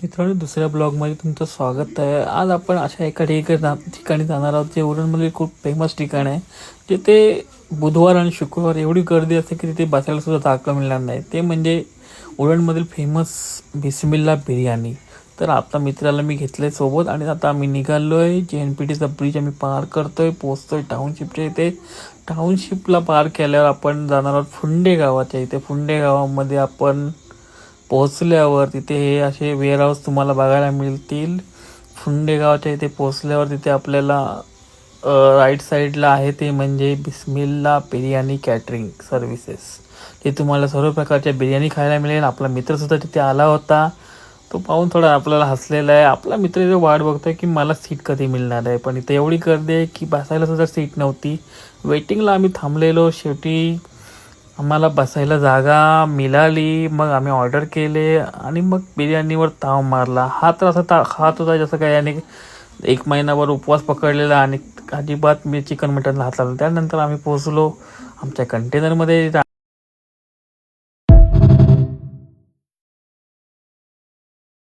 मित्रांनो, दुसऱ्या ब्लॉगमध्ये तुमचं स्वागत आहे. आज आपण अशा एका ठिकाणी जाणार आहोत जे उरणमध्ये खूप फेमस ठिकाण आहे. जिथे बुधवार आणि शुक्रवार एवढी गर्दी असते की तिथे बसायला सुद्धा जागा मिळणार नाही. ते म्हणजे उरणमधील फेमस बिस्मिल्ला बिर्याणी. तर आता मित्राला मी घेतलं सोबत आणि आता आम्ही निघालो आहे. JNPTचा ब्रिज आम्ही पार करतोय, पोहोचतोय टाउनशिपच्या इथे. टाउनशिपला पार केल्यावर आपण जाणार आहोत फुंडे गावाच्या इथे. फुंडे गावामध्ये आपण पोहोचल्यावर तिथे हे असे वेअरहाऊस तुम्हाला बघायला मिळतील. फुंडे गावाच्या इथे पोहोचल्यावर तिथे आपल्याला राईट साईडला आहे ते म्हणजे बिस्मिल्ला बिर्याणी कॅटरिंग सर्व्हिसेस. ते तुम्हाला सर्व प्रकारच्या बिर्याणी खायला मिळेल. आपला मित्रसुद्धा तिथे आला होता. तो पाहून थोडा आपल्याला हसलेला आहे. आपला मित्र इथे वाट बघतोय की मला सीट कधी मिळणार आहे, पण इथे एवढी गर्दी आहे की बसायला सुद्धा सीट नव्हती. वेटिंगला आम्ही थांबलेलो. शेवटी आम्हाला बसायला जागा मिळाली. मग आम्ही ऑर्डर केले आणि मग बिर्याणीवर ताव मारला. हा तर असा खात होता जसं काय याने 1 महिनाभर उपवास पकडलेला आणि अजिबात मी चिकन मटनला हात लावला. त्यानंतर आम्ही पोहोचलो आमच्या कंटेनरमध्ये.